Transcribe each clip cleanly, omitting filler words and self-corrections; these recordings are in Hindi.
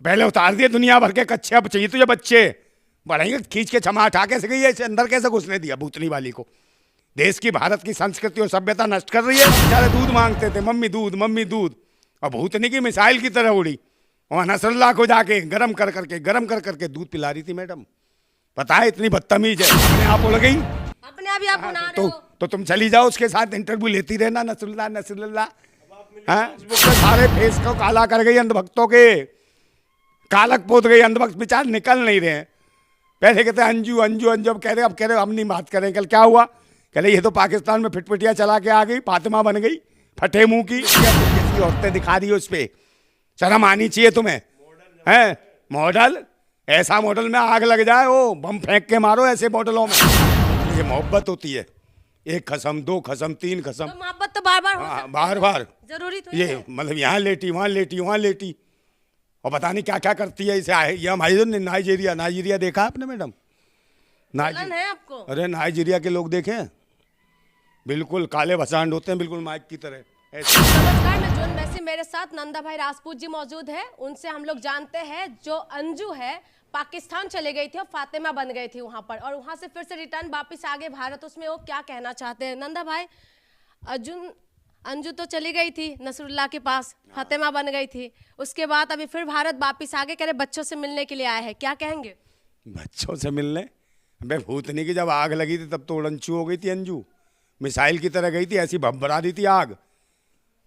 पहले उतार दिए दुनिया भर के कच्चे, अब चाहिए तुझे बच्चे बढ़ेंगे खींच के क्षमा हटा कैसे गई है, इसे अंदर कैसे घुसने दिया भूतनी वाली को। देश की भारत की संस्कृति और सभ्यता नष्ट कर रही है। बेचारे दूध मांगते थे, मम्मी दूध, और भूतनी की मिसाइल की तरह उड़ी और नसरुल्लाह को जाके गरम कर करके दूध पिला रही थी मैडम। पता है इतनी बदतमीज है, अपने आप उड़ गई, अपने आप ही आप बना रहे हो। तो तुम चली जाओ उसके साथ इंटरव्यू लेती रहना, नसरुल्लाह सारे फेस को काला कर गई, अंधभक्तों के कालक पोत गई, अंधभक्त विचार निकल नहीं रहे हैं। पहले कहते अंजू अंजू अंजू, अब कह रहे हम नहीं बात करें। कल क्या हुआ, कह रहे ये तो पाकिस्तान में फिटपिटिया चला के आ गई, फातिमा बन गई फटे मुंह की। जैसी औरतें दिखा रही हो, उस पर शर्म आनी चाहिए तुम्हें। हैं मॉडल, ऐसा मॉडल में आग लग जाए, ओ बम फेंक के मारो ऐसे मॉडलों में। ये मोहब्बत होती है, एक खसम, दो खसम, तीन खसम, तो मोहब्बत तो बार बार बार बार जरूरी तो ये मतलब यहाँ लेटी वहाँ लेटी वहाँ लेटी, और पता नहीं क्या क्या करती है। इसे ये हमारी जो नाइजीरिया देखा आपने मैडम? है आपको? अरे नाइजीरिया के लोग देखे, बिल्कुल काले भसांड होते हैं, बिल्कुल माइक की तरह। नमस्कार, मैं जोन मैसी, मेरे साथ नंदा भाई राजपूत जी मौजूद है। उनसे हम लोग जानते हैं, जो अंजू है पाकिस्तान चले गई थी और फातिमा बन गई थी वहां पर, और वहां से फिर से रिटर्न वापस आ गए भारत, उसमें वो क्या कहना चाहते हैं। नंदा भाई, अंजू तो चली गई थी नसरुल्लाह के पास, फातिमा बन गई थी, उसके बाद अभी फिर भारत वापस आ गए, कह रहे बच्चों से मिलने के लिए आए हैं, क्या कहेंगे? बच्चों से मिलने? अबे भूतनी की जब आग लगी थी तब तो उड़नचू हो गई थी अंजू, मिसाइल की तरह गई थी, ऐसी भभरा दी थी आग।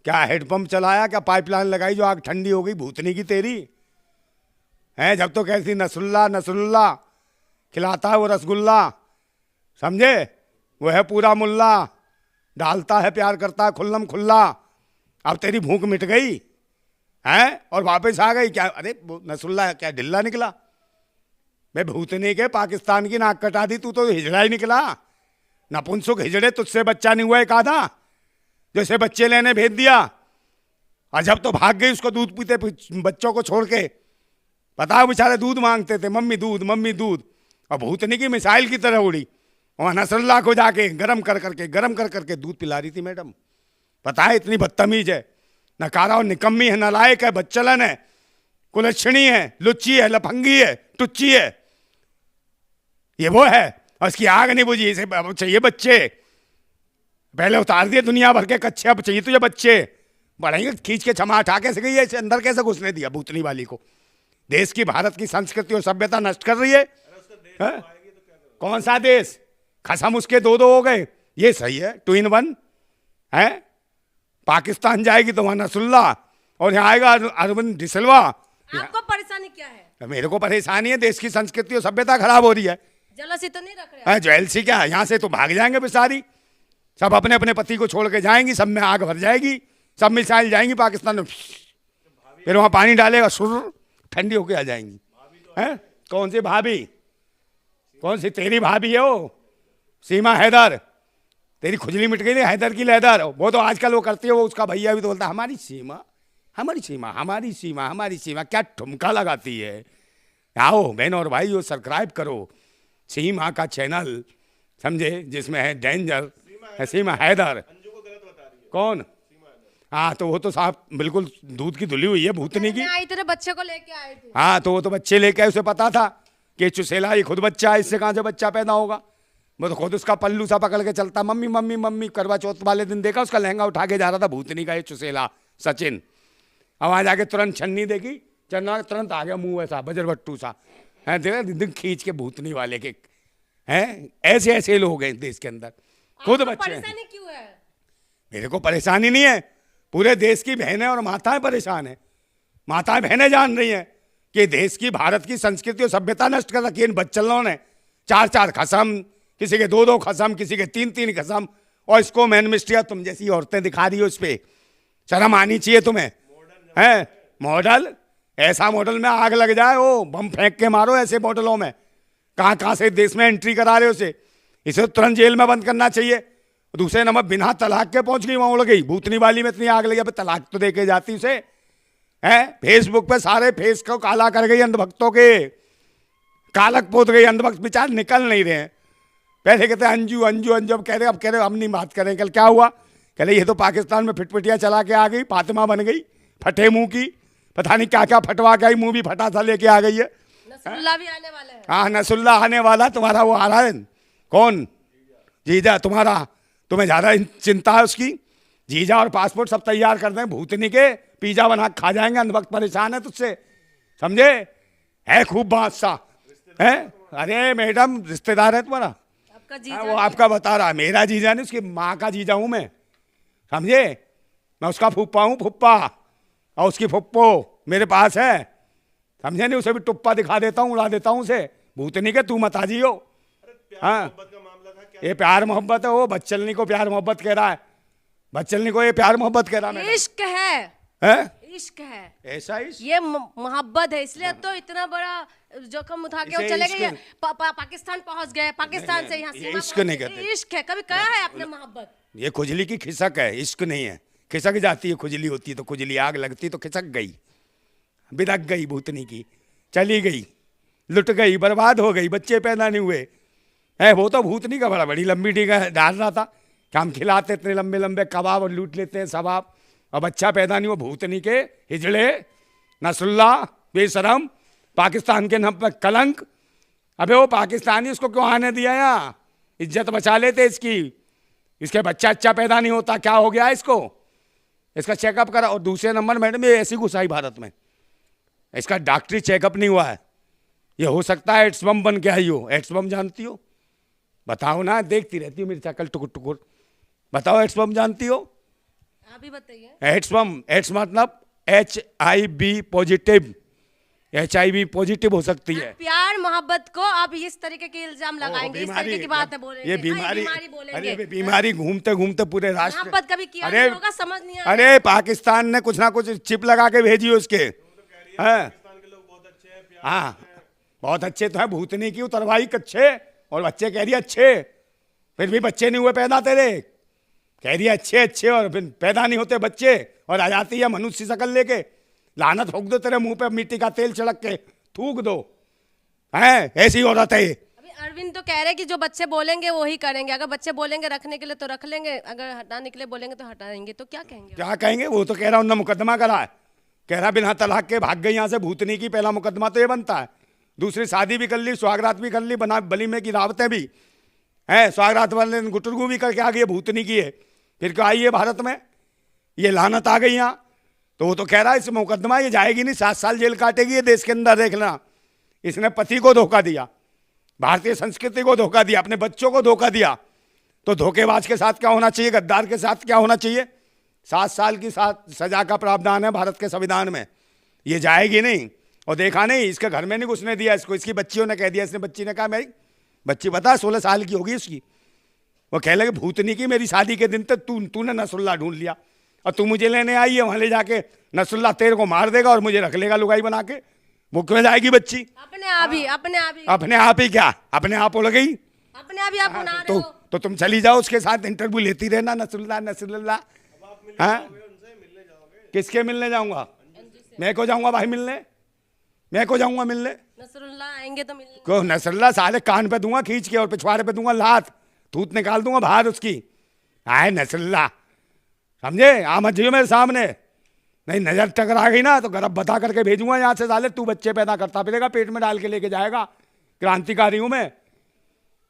क्या हेडपंप चलाया, क्या पाइपलाइन लगाई जो आग ठंडी हो गई भूतनी की तेरी है। जब तो कहती नसरुल्लाह खिलाता है वो रसगुल्ला, समझे, वो है पूरा मुल्ला, डालता है प्यार करता है खुल्लम खुल्ला। अब तेरी भूख मिट गई है और वापस आ गई क्या? अरे नसरुल्लाह क्या ढिल्ला निकला? मैं भूतनी के पाकिस्तान की नाक कटा दी, तू तो हिजड़ा ही निकला, नपुंसक हिजड़े, तुझसे बच्चा नहीं हुआ एक आधा, जैसे बच्चे लेने भेज दिया। और जब तो भाग गई उसको दूध पीते बच्चों को छोड़ के। पता है बेचारे दूध मांगते थे, मम्मी दूध, और भूतनी की मिसाइल की तरह उड़ी और नसरुल्लाह को जाके गरम कर करके दूध पिला रही थी मैडम। पता है इतनी बदतमीज है, नकारा और निकम्मी है, नालायक है, बच्चलन है, कुलच्छणी है, लुच्ची है, लफंगी है, टुच्ची है, ये वो है। और इसकी आग नहीं बुझी, इसे चाहिए बच्चे। पहले उतार दिए दुनिया भर के कच्चे, अब चाहिए तुझे बच्चे बढ़ेंगे खींच के क्षमा हटा कैसे गई है, इसे अंदर कैसे घुसने दिया भूतनी वाली को। देश की भारत की संस्कृति और सभ्यता नष्ट कर रही है। कौन सा देश? खसम उसके दो हो गए, ये सही है, 2 in 1 है। पाकिस्तान जाएगी तो वहां नसरुल्लाह, और यहाँ आएगा अरविंद डिसल्वा। आपको परेशानी क्या है? मेरे को परेशानी है, देश की संस्कृति और सभ्यता खराब हो रही है। जलसी तो नहीं रख रहे? जेलसी क्या, यहाँ से तो भाग जाएंगे बेचारी, सब अपने अपने पति को छोड़ के जाएंगी, सब में आग भर जाएगी, सब मिसाइल जाएंगी पाकिस्तान में, फिर वहां पानी डालेगा, सुर ठंडी होके आ जाएंगी। हैं कौन सी भाभी? कौन सी तेरी भाभी है वो? सीमा हैदर, तेरी खुजली मिट गई, हैदर की लेदर। वो तो आजकल वो करती है, वो उसका भैया भी तो बोलता है हमारी सीमा, हमारी सीमा, हमारी सीमा, हमारी सीमा। क्या ठुमका लगाती है। आओ बहन और भाई, वो सब्सक्राइब करो सीमा का चैनल, समझे, जिसमें है डेंजर है सीमा हैदर। कौन? हाँ तो वो तो साहब बिल्कुल दूध की धुली हुई है भूतनी की। आई तेरे बच्चे को लेके आए थे। हाँ तो वो तो बच्चे लेके आए, उसे पता था कि चुसेला ये खुद बच्चा है, इससे कहाँ से बच्चा पैदा होगा। वो तो खुद उसका पल्लू सा पकड़ के चलता, मम्मी। करवा चौथ वाले दिन देखा उसका लहंगा उठा के जा रहा था भूतनी का ये चुसेला सचिन। अब वहाँ जाके तुरंत छन्नी देखी, चन्ना तुरंत आ गया मुंह ऐसा बजरबट्टू सा है, देखा दिन खींच के भूतनी वाले के। हैं ऐसे ऐसे लोग हैं देश के अंदर, खुद बच्चे। परेशानी क्यों है? मेरे को परेशानी नहीं है, पूरे देश की बहनें और माताएं परेशान हैं। माताएं बहनें जान रही हैं कि देश की भारत की संस्कृति और सभ्यता नष्ट कर रखी है इन बच्चलों ने। 4 खसम, किसी के 2 खसम, किसी के 3 खसम, और इसको मैन मिस्ट्रिया तुम जैसी औरतें दिखा रही हो, इस पे शर्म आनी चाहिए तुम्हें। हैं मॉडल, ऐसा मॉडल में आग लग जाए, ओ बम फेंक के मारो ऐसे मॉडलों में। कहाँ से देश में एंट्री करा रहे हो उसे, इसे तुरंत जेल में बंद करना चाहिए। दूसरे नंबर बिना तलाक के पहुंच गई, वहां उड़ गई भूतनी वाली में, इतनी आग लगी। अब तलाक तो दे के जाती उसे। है फेसबुक पे सारे फेस को काला कर गई, अंधभक्तों के कालक पोत गई, अंधभक्त विचार निकल नहीं रहे हैं। पहले कहते अंजू अंजू अंजू, अब कह रहे हम नहीं बात करें। कल क्या हुआ, कह रहे ये तो पाकिस्तान में फिटपिटिया चला के आ गई, फातिमा बन गई फटे मुंह की, पता नहीं क्या क्या फटवा के आई, मुंह भी फटा सा लेके आ गई है। नसरुल्लाह भी आने वाले हैं। हाँ, नसरुल्ला आने वाला, तुम्हारा वो आ रहा है। कौन? जीजा तुम्हारा। तुम्हें ज्यादा चिंता है उसकी। जीजा और पासपोर्ट सब तैयार कर दें, भूतनी के पिज्जा बना के खा जाएंगे। अंध वक्त परेशान है तुझसे, समझे? है खूब बादशाह है। अरे मैडम, रिश्तेदार है तुम्हारा? आपका जीजा? वो आपका बता रहा, मेरा जीजा नहीं, उसकी माँ का जीजा हूं मैं, समझे? मैं उसका फूफा हूँ, फूफा। और उसकी फुप्पो मेरे पास है, समझे नहीं? उसे भी टुप्पा दिखा देता हूँ, उड़ा देता हूँ उसे। भूतनी के तू मत आ जियो। हाँ, ये प्यार मोहब्बत है। वो बच्चलनी को प्यार मोहब्बत कह रहा है, बच्चलनी को ये प्यार मोहब्बत कह रहा है। इश्क है, हैं? इश्क है, ऐसा इश्क? ये मोहब्बत है, इसलिए तो इतना बड़ा जोखिम उठा के वो चले गए। पाकिस्तान पहुंच गए, पाकिस्तान से यहाँ सीमा इश्क नहीं कहते। इश्क है। कभी कहा है आपने मोहब्बत? ये खुजली की खिसक है, इश्क नहीं है। खिसक जाती है, खुजली होती है तो खुजली, आग लगती तो खिसक गई, बिदक गई भूतनी की, चली गई, लुट गई, बर्बाद हो गई, बच्चे पैदा नहीं हुए। है वो तो भूतनी का बड़ा बड़ी लंबी टीका डाल रहा था कि हम खिलाते इतने लंबे लंबे कबाब और लूट लेते हैं सबाब, और बच्चा पैदा नहीं हुआ। भूतनी के हिजड़े, नसरुल्ला, बेशरम, पाकिस्तान के नाम पर कलंक। अबे वो पाकिस्तानी, उसको क्यों आने दिया यहाँ? इज्जत बचा लेते इसकी। इसके बच्चा अच्छा पैदा नहीं होता, क्या हो गया इसको? इसका चेकअप करा। और दूसरे नंबर मैडम, ये ऐसी घुसाई भारत में, इसका डॉक्टरी चेकअप नहीं हुआ है। ये हो सकता है एड्स बम बन के आई हो। एड्स बम जानती हो? बताओ ना, देखती रहती हो मेरी शक्ल टुकुर टुकुर। बताओ, एड्स बम जानती हो? आप ही बताइए। एड्स बम, एड्स मतलब HIV पॉजिटिव, HIV पॉजिटिव हो सकती है। प्यार मोहब्बत को आप इस तरीके के इल्जाम लगाएंगे, इस तरीके की बातें बोलेंगे, ये बीमारी बोलेंगे। अरे बीमारी घूमते घूमते पूरे राष्ट्र। मोहब्बत कभी किया अरे नहीं होगा, समझ नहीं आया। अरे पाकिस्तान ने कुछ ना कुछ चिप लगा के भेजी उसके। हाँ, बहुत अच्छे तो है। भूतनी की उतरवाई कच्चे, और बच्चे कह रही अच्छे, फिर भी बच्चे नहीं हुए पैदा तेरे। कह रही अच्छे अच्छे, और फिर पैदा नहीं होते बच्चे, और आ जाती है मनुष्य शकल लेके। लानत ठोक दो तेरे मुंह पे, मिट्टी का तेल छिड़क के थूक दो। हैं, ऐसी औरत है। अभी अरविंद तो कह रहे कि जो बच्चे बोलेंगे वो ही करेंगे। अगर बच्चे बोलेंगे रखने के लिए तो रख लेंगे, अगर हटाने के लिए बोलेंगे तो हटाएंगे। तो क्या कहेंगे? क्या कहेंगे? वो तो कह रहा उन्होंने मुकदमा करा है, कह रहा बिना तलाक के भाग गई यहाँ से भूतनी की। पहला मुकदमा तो ये बनता है। दूसरी शादी भी कर ली, स्वागरात भी कर ली, बना बली में की दावतें भी हैं, स्वागरात वाले गुटरगू भी करके आ गई, भूतनी की है। फिर क्यों आई है भारत में? ये लानत आ गई यहाँ। तो वो तो कह रहा है इस मुकदमा ये जाएगी नहीं, 7 साल जेल काटेगी ये देश के अंदर। देख लेना, इसने पति को धोखा दिया, भारतीय संस्कृति को धोखा दिया, अपने बच्चों को धोखा दिया। तो धोखेबाज के साथ क्या होना चाहिए, गद्दार के साथ क्या होना चाहिए? 7 साल की सजा का प्रावधान है भारत के संविधान में। ये जाएगी नहीं। और देखा नहीं, इसके घर में नहीं घुसने दिया इसको, इसकी बच्चियों ने कह दिया। इसने बच्ची ने कहा, मेरी बच्ची पता 16 साल की होगी उसकी, वो कह लगे भूतनी की मेरी शादी के दिन तक तूने नसरुल्ला ढूंढ लिया, और तू मुझे लेने आई है। वहां ले जाके नसरुल्ला तेरे को मार देगा और मुझे रख लेगा लुगाई बना के। वो क्यों जाएगी बच्ची? अपने आप ही, अपने आप ही, अपने आप ही क्या? अपने आप हो गई, अपने आप ही आप बना रहे हो। तो तुम चली जाओ उसके साथ, इंटरव्यू लेती रहना, नसरुल्ला नसरुल्ला। हाँ, किसके मिलने जाऊंगा? मैं को जाऊंगा भाई मिलने? मैं को जाऊंगा मिलने? नसरुल्ला आएंगे तो मिलने। को नसरुल्ला साले कान पे दूंगा खींच के, और पिछवाड़े पे दूंगा लात, थूत निकाल दूंगा बाहर उसकी। आए नसरुल्ला, समझे? आ मत जियो मेरे सामने, नहीं नजर टकरा गई ना तो गरब बता करके भेजूंगा यहाँ से। साले तू बच्चे पैदा करता फिरेगा, पेट में डाल के लेके जाएगा। क्रांतिकारी हूं मैं,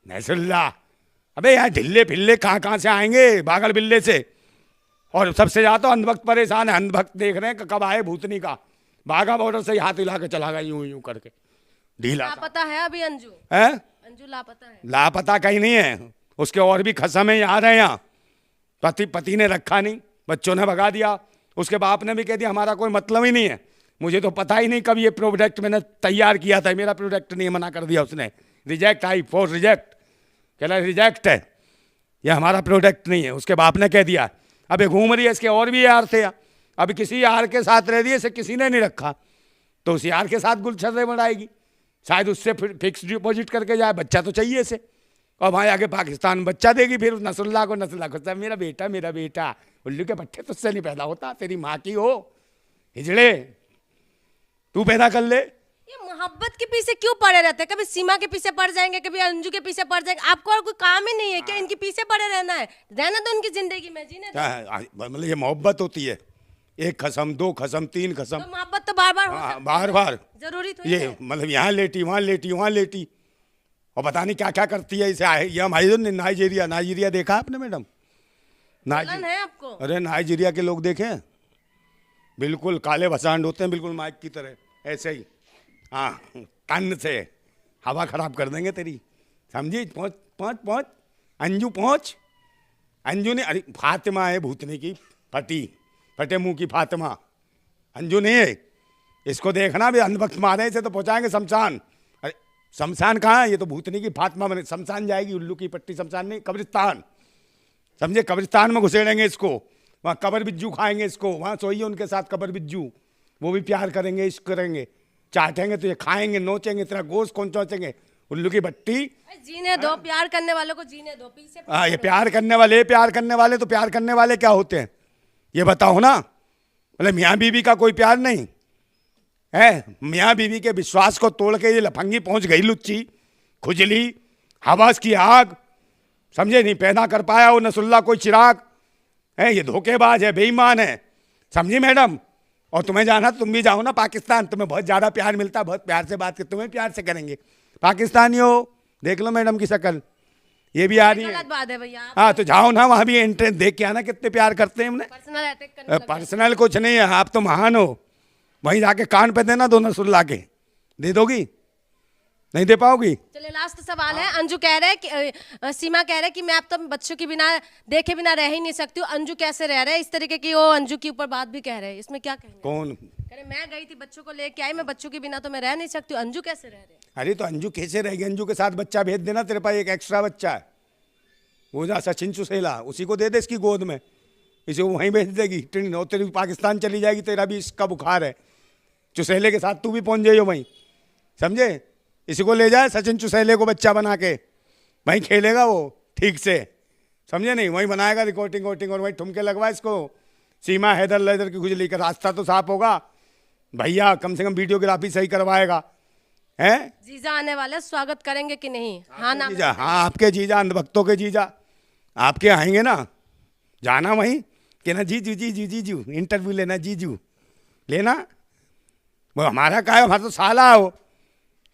नसरुल्ला। अबे यहाँ ढिल्ले फिल्ले कहाँ से आएंगे, बागल बिल्ले से। और सबसे ज्यादा तो अंधभक्त परेशान है। अंधभक्त देख रहे हैं कि कब आए भूतनी का। बाघा बॉर्डर से हाथ हिला के चला गया यूं यूं करके, ढीला। लापता है अभी अंजू? है अंजू लापता है? लापता कहीं नहीं है, उसके और भी खसम है आ रहे हैं यहाँ। पति ने रखा नहीं, बच्चों ने भगा दिया, उसके बाप ने भी कह दिया हमारा कोई मतलब ही नहीं है। मुझे तो पता ही नहीं कब ये प्रोडक्ट मैंने तैयार किया था, मेरा प्रोडक्ट नहीं, मना कर दिया उसने। रिजेक्ट आई, फोर रिजेक्ट, कह रहा रिजेक्ट है, ये हमारा प्रोडक्ट नहीं है। उसके बाप ने कह दिया। अब ये घूम रही है, इसके और भी यार थे। अभी किसी यार के साथ रह रही है, इसे किसी ने नहीं रखा, तो उस यार के साथ गुलछर्रे बनाएगी, शायद उससे फिर फिक्स डिपॉजिट करके जाए। बच्चा तो चाहिए इसे, और वहाँ आगे पाकिस्तान बच्चा देगी फिर नसरुल्ला को। नसरुल्ला को मेरा बेटा, उल्लू के पट्टे तुझसे नहीं पैदा होता, तेरी माँ की हो हिजड़े, तू पैदा कर ले। ये मोहब्बत के पीछे क्यों पड़े रहते हैं? कभी सीमा के पीछे पड़ जाएंगे, कभी अंजू के पीछे पड़ जाएंगे। आपको और कोई काम ही नहीं है क्या? इनके पीछे पड़े रहना है? रहना तो उनकी जिंदगी में जीने दो। मतलब ये मोहब्बत होती है, 1 खसम 2 खसम 3 खसम। तो मोहब्बत तो बार बार हो हाँ, सकती बार है। बार जरूरी तो ये मतलब यहाँ लेटी वहाँ लेटी वहाँ लेटी, और पता नहीं क्या क्या करती है इसे। ये हमारी जो नाइजीरिया देखा आपने मैडम? चलन है आपको? अरे नाइजीरिया के लोग देखे, बिल्कुल काले भसांड होते हैं, बिल्कुल माइक की तरह ऐसे ही। हाँ, तन से हवा खराब कर देंगे तेरी, समझी? पहुँच पहुँच पहुँच अंजू पहुँच। अंजू ने, अरे फातिमा है भूतनी की, फटे मुंह की फातिमा, अंजू नहीं है। इसको देखना भी, अंधभक्त मारे से तो पहुंचाएंगे शमशान। अरे शमशान कहाँ है? ये तो भूतनी की फातिमा बने, शमशान जाएगी, उल्लू की पट्टी शमशान नहीं, कब्रिस्तान, समझे? कब्रिस्तान में घुसेड़ेंगे इसको, वहाँ कबर बिज्जू खाएंगे इसको, वहाँ सोइए उनके साथ कबर बिज्जू, वो भी प्यार करेंगे, इश्क करेंगे, चाटेंगे तो ये खाएंगे, नोचेंगे, तेरा गोश्त कौन चौचेंगे, उल्लू की भट्टी। जीने दो, प्यार करने वालों को जीने दो, पीछे हाँ, ये प्यार करने वाले तो प्यार करने वाले क्या होते हैं ये बताओ ना? मतलब मियाँ बीवी का कोई प्यार नहीं है? मियाँ बीवी के विश्वास को तोड़ के ये लफंगी पहुंच गई, लुच्ची खुजली हवास की आग, समझे? नहीं पैदा कर पाया वो नसुल्ला कोई चिराग है, ये धोखेबाज है, बेईमान है, समझी मैडम? और तुम्हें जाना, तुम भी जाओ ना पाकिस्तान, तुम्हें बहुत ज़्यादा प्यार मिलता है, बहुत प्यार से बात कर, तुम्हें प्यार से करेंगे पाकिस्तानी हो। देख लो मैडम की शक्ल, ये भी आ रही है। गलत बात है भैया। हाँ तो जाओ ना, वहाँ भी एंट्रेंस देख के आना कितने प्यार करते हैं हमने। पर्सनल अटैक करने लग पर्सनल कुछ नहीं है, आप तो महान हो। वहीं जाके कान पे देना, दोनों सुल्ला के दे दोगी? नहीं दे पाओगी? चलिए लास्ट सवाल है। अंजू कह रहे कि सीमा कह रहे कि मैं अब तो बच्चों के बिना देखे बिना रह ही नहीं सकती हूँ। अंजू कैसे रह रहे हैं? इस तरीके की वो अंजू के ऊपर बात भी कह रहे हैं, इसमें क्या कहेंगे? कौन कह रहे मैं गई थी बच्चों को लेके आई, मैं बच्चों के बिना तो मैं रह नहीं सकती हूँ। अंजू कैसे रह रहे हैं? अरे तो अंजू कैसे रहेगी? अंजू के साथ बच्चा भेज देना, तेरे पास एक एक्स्ट्रा बच्चा है, वो जा सचिन चुसेला, उसी को दे दे इसकी गोद में, इसे वो वहीं भेज देगी। तेरी पाकिस्तान चली जाएगी, तेरा भी इसका बुखार है, चुसेले के साथ तू भी पहुंच जाइयो वहीं, समझे? इसी को ले जाए सचिन चुसेले को बच्चा बना के, वहीं खेलेगा वो ठीक से, समझे? नहीं वहीं बनाएगा रिकॉर्डिंग और वहीं ठुमके लगवा इसको। सीमा हैदर लेदर की खुजली का रास्ता तो साफ होगा भैया, कम से कम वीडियोग्राफी सही करवाएगा है। जीजा आने वाले, स्वागत करेंगे कि नहीं? हाँ ना? जीजा, हाँ आपके जीजा, अंधभक्तों के जीजा आपके आएंगे ना, जाना वहीं कि ना जीजू इंटरव्यू लेना, जीजू लेना। वो हमारा क्या है? हमारा तो साला हो,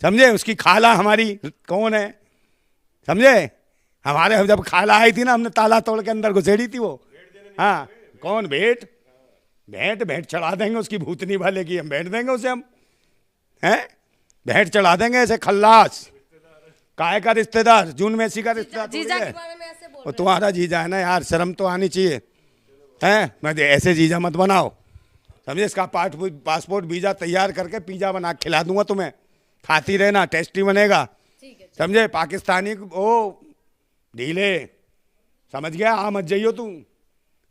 समझे? उसकी खाला हमारी कौन है, समझे? हमारे जब खाला आई थी ना, हमने ताला तोड़ के अंदर घुसेड़ी थी वो। हाँ कौन? भेंट चढ़ा देंगे उसकी, भूतनी वाले की हम भेंट देंगे उसे, हम हैं भेंट चढ़ा देंगे ऐसे खल्लास। काय का रिश्तेदार? जून मैसी का रिश्तेदार जीजा के बारे में ऐसे बोल और तुम्हारा जीजा है ना यार, शर्म तो आनी चाहिए हैं? मैं ऐसे जीजा मत बनाओ, समझे? इसका पासपोर्ट वीजा तैयार करके पिज्जा बना के खिला दूंगा तुम्हें, खाती रहना, टेस्टी बनेगा, समझे? पाकिस्तानी ओ ढीले, समझ गया? आ मत जाइयो तू,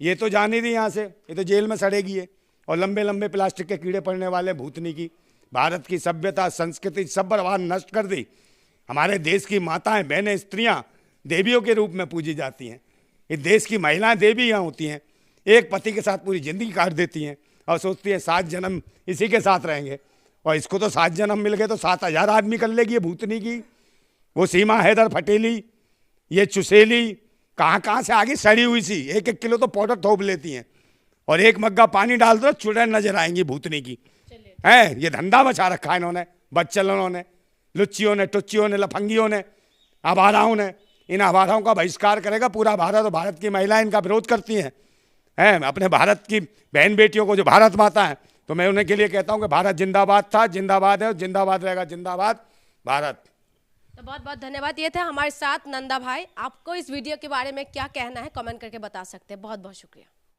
ये तो जान ही नहीं यहाँ से, ये तो जेल में सड़ेगी है। और लंबे लंबे प्लास्टिक के कीड़े पड़ने वाले भूतनी की, भारत की सभ्यता संस्कृति सब बर्बाद नष्ट कर दी। हमारे देश की माताएं बहनें स्त्रियां देवियों के रूप में पूजी जाती हैं। इस देश की महिलाएं देवी यहाँ होती हैं, एक पति के साथ पूरी जिंदगी काट देती हैं और सोचती है 7 जन्म इसी के साथ रहेंगे। और इसको तो 7 जन्म मिल गए तो 7000 आदमी कर लेगी ये भूतनी की। वो सीमा हैदर फटेली, ये चुसेली कहाँ से आगे सड़ी हुई सी, 1-1 किलो तो पाउडर थोप लेती हैं, और एक मग्गा पानी डाल दो चुड़ैल नजर आएंगी भूतनी की। है ये धंधा बचा रखा है इन्होंने, बच्चलों ने, लुच्चियों ने, टुच्चियों ने, लफंगियों ने, आवाराओं ने। इन आवाराओं का बहिष्कार करेगा पूरा भारत, और भारत की महिलाएं इनका विरोध करती हैं अपने भारत की बहन बेटियों को जो भारत माता है। तो मैं उन्हें के लिए कहता हूं कि भारत जिंदाबाद था, जिंदाबाद है और जिंदाबाद रहेगा, जिंदाबाद भारत। तो बहुत बहुत धन्यवाद। ये थे हमारे साथ नंदा भाई। आपको इस वीडियो के बारे में क्या कहना है कमेंट करके बता सकते हैं। बहुत बहुत शुक्रिया।